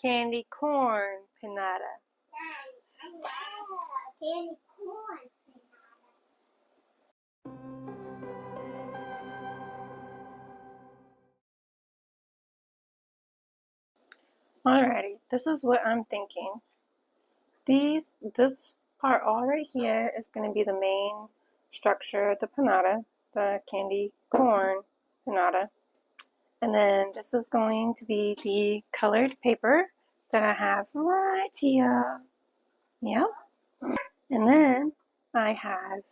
Candy Corn Pinata. Candy Corn Alrighty, this is what I'm thinking. This part all right here is going to be the main structure of the pinata, the candy corn pinata. And then this is going to be the colored paper that I have right here. Yep. And then I have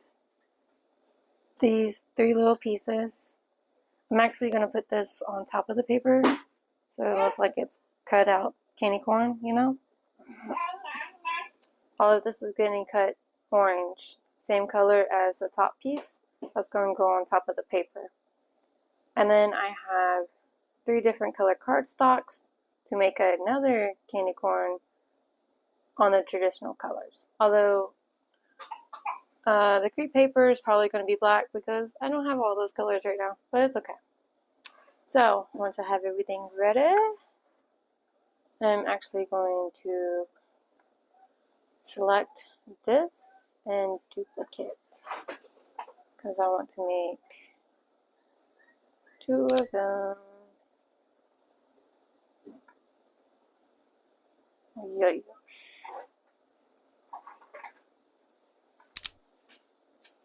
these 3 little pieces. I'm actually going to put this on top of the paper so it looks like it's cut out candy corn, you know? All of this is getting cut orange, same color as the top piece. That's going to go on top of the paper. And then I have 3 different color cardstocks to make another candy corn on the traditional colors. Although the crepe paper is probably going to be black because I don't have all those colors right now, but it's okay. So once I have everything ready, I'm actually going to select this and duplicate because I want to make 2 of them. Yeah.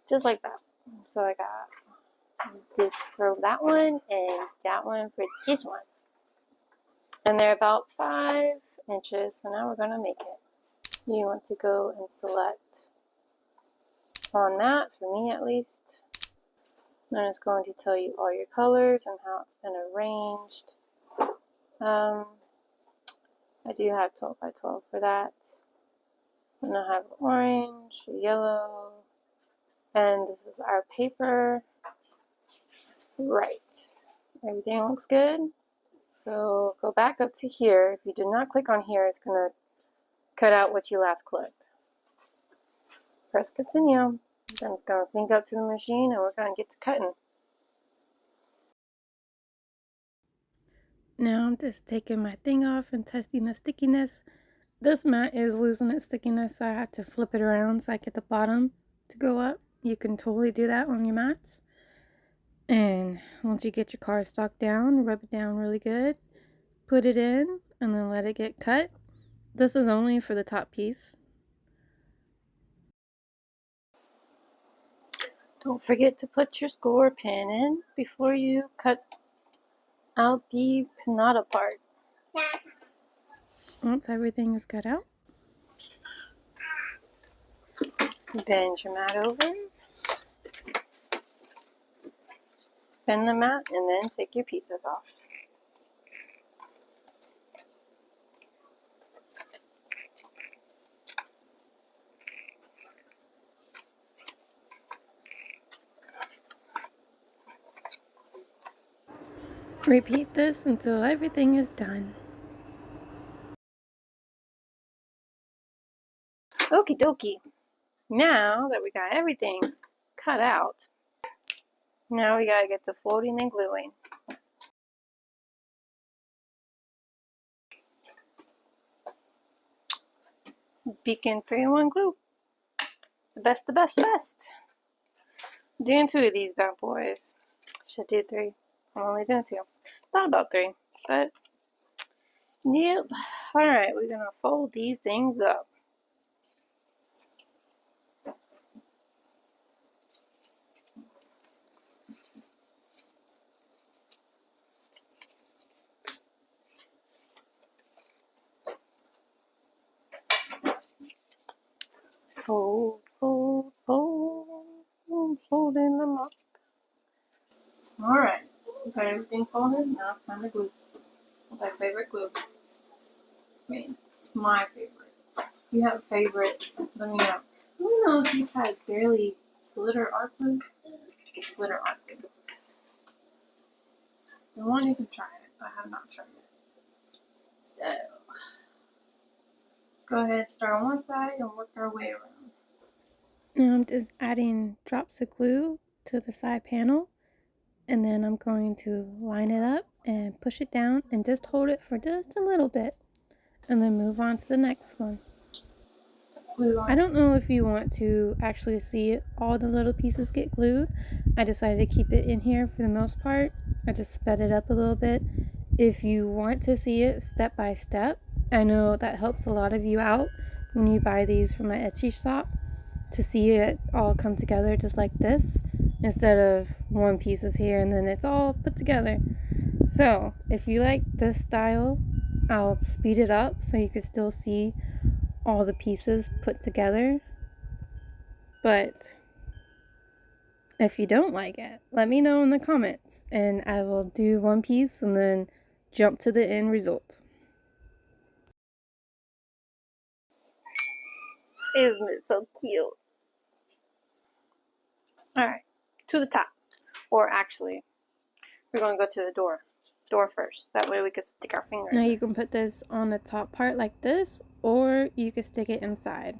Just like that. So I got this for that one and that one for this one. And they're about 5 inches, so now we're going to make it. You want to go and select on that, for me at least. Then it's going to tell you all your colors and how it's been arranged. I do have 12 by 12 for that. And I have orange, yellow, and this is our paper. Right. Everything looks good. So go back up to here. If you do not click on here, it's going to cut out what you last clicked. Press continue. Then it's going to sync up to the machine and we're going to get to cutting. Now I'm just taking my thing off and testing the stickiness. This mat is losing its stickiness, so I had to flip it around so I get the bottom to go up. You can totally do that on your mats. And once you get your cardstock down, rub it down really good, put it in, and then let it get cut. This is only for the top piece. Don't forget to put your score pin in before you cut out the pinata part. Once everything is cut out, bend your mat over, bend the mat, and then take your pieces off. Repeat this until everything is done. Okie dokie. Now that we got everything cut out, now we gotta get to folding and gluing. Beacon 3-in-1 glue. The best, the best, the best. I'm doing 2 of these bad boys. Should do 3. I'm only doing 2. Thought about 3, but yep. Alright, we're gonna fold these things up. Fold, fold, fold, folding them up. Alright, we got everything folded, now it's time to glue. What's my favorite glue? I mean, it's my favorite. If you have a favorite, let me know. I don't know if you've had barely glitter art glue. Glitter art glue. If you want, you can try it. I have not tried it. So, go ahead, start on one side and work our way around. Now I'm just adding drops of glue to the side panel, and then I'm going to line it up and push it down and just hold it for just a little bit. and then move on to the next one. I don't know if you want to actually see all the little pieces get glued. I decided to keep it in here for the most part. I just sped it up a little bit. If you want to see it step by step, I know that helps a lot of you out when you buy these from my Etsy shop, to see it all come together just like this, instead of one piece is here and then it's all put together. So if you like this style, I'll speed it up so you can still see all the pieces put together. But if you don't like it, let me know in the comments and I will do one piece and then jump to the end result. Isn't it so cute? Alright, to the top. Or actually, we're going to go to the door first. That way we can stick our finger in. Now you can put this on the top part like this, or you can stick it inside.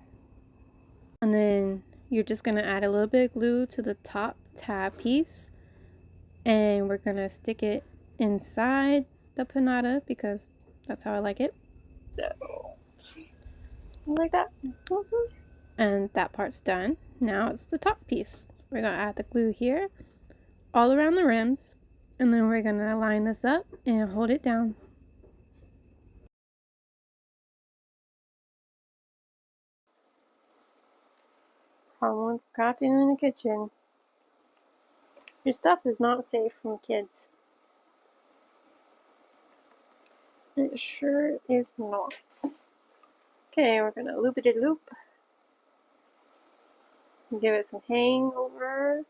And then you're just going to add a little bit of glue to the top tab piece, and we're going to stick it inside the pinata because that's how I like it. So, like that. And that part's done. Now it's the top piece. We're going to add the glue here all around the rims, and then we're going to line this up and hold it down. Someone's crafting in the kitchen. Your stuff is not safe from kids. It sure is not. Okay, we're gonna loop it a loop. Give it some hang over.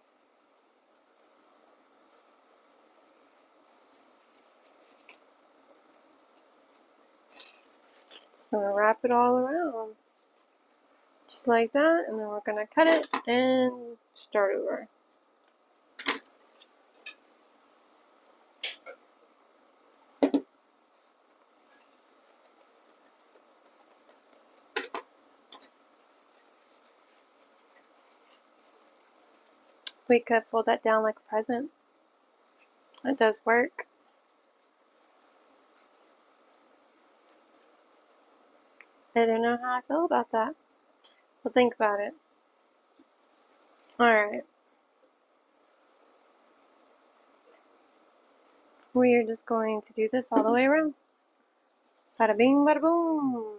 Just gonna wrap it all around. Just like that, and then we're gonna cut it and start over. We could fold that down like a present. It does work. I don't know how I feel about that, but think about it. Alright. We are just going to do this all the way around. Bada bing, bada boom.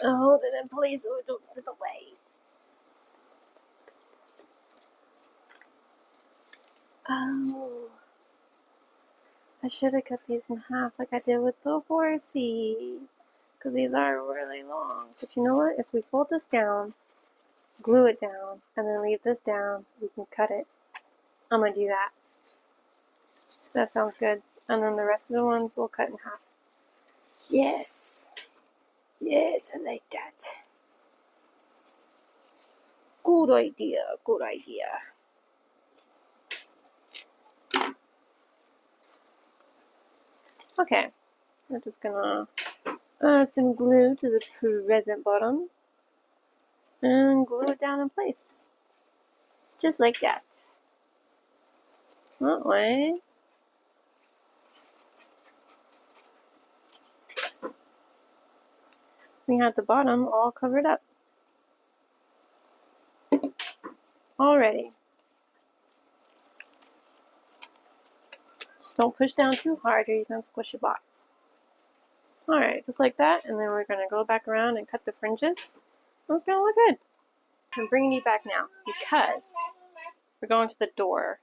Hold it in place so it don't slip away. Oh, I should have cut these in half like I did with the horsey, because these are really long. But you know what? If we fold this down, glue it down, and then leave this down, we can cut it. I'm going to do that. That sounds good. And then the rest of the ones we'll cut in half. Yes. Yes, I like that. Good idea. Good idea. Okay. We're just gonna add some glue to the present bottom and glue it down in place. Just like that. That way. We have the bottom all covered up already. Just don't push down too hard or you're going to squish your box. Alright, just like that, and then we're going to go back around and cut the fringes. It's going to look good. I'm bringing you back now because we're going to the door,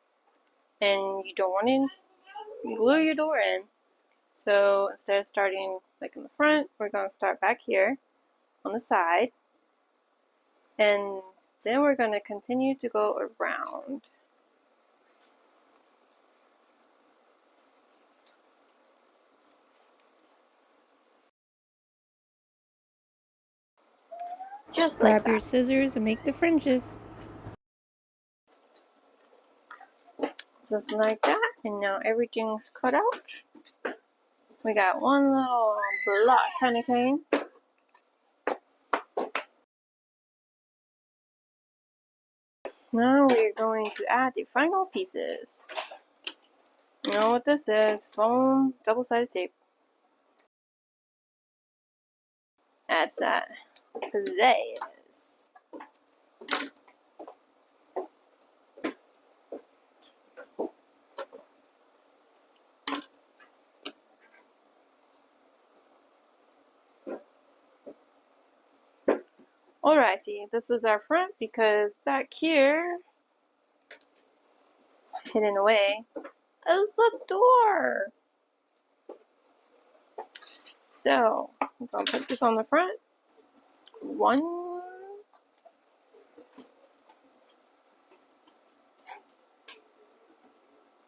and you don't want to glue your door in. So instead of starting like in the front, we're going to start back here on the side, and then we're going to continue to go around. Just like that. Grab your scissors and make the fringes. Just like that, and now everything's cut out. We got one little block candy cane. Now we're going to add the final pieces. You know what this is? Foam double-sided tape. Adds that pizzazz. Alrighty, this is our front because back here, it's hidden away, is the door. So, I'm going to put this on the front. 1,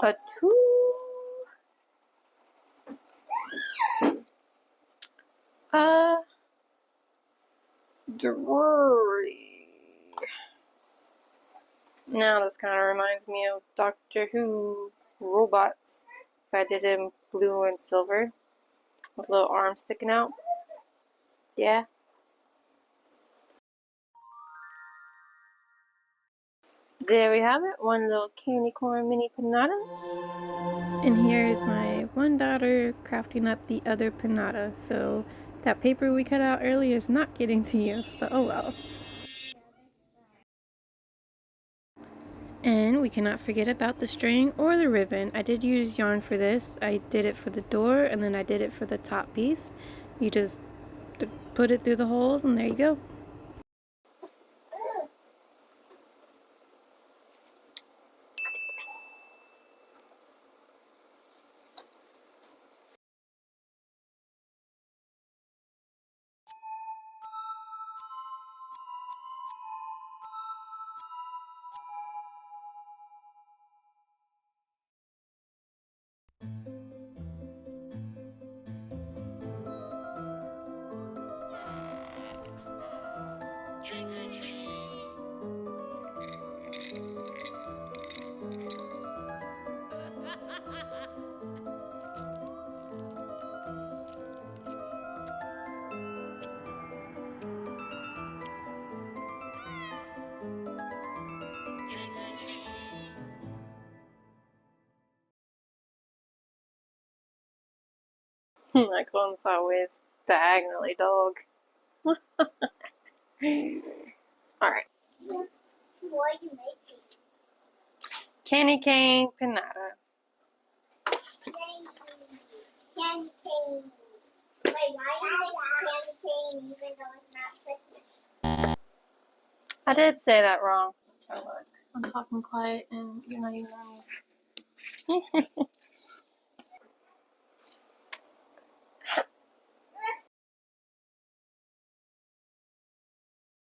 a 2, a 3. Now this kind of reminds me of Doctor Who robots. If I did it in blue and silver with little arms sticking out. Yeah. There we have it, one little Candy Corn Mini Pinata. And here is my one daughter crafting up the other pinata. So that paper we cut out earlier is not getting to use, but oh well. And we cannot forget about the string or the ribbon. I did use yarn for this. I did it for the door and then I did it for the top piece. You just put it through the holes and there you go. My clone's always diagonally dog. Alright. What are you making? Candy cane pinata. Candy cane. Wait, why are you making candy cane even though it's not Christmas? I did say that wrong. Oh, look. I'm talking quiet and you're not even on me.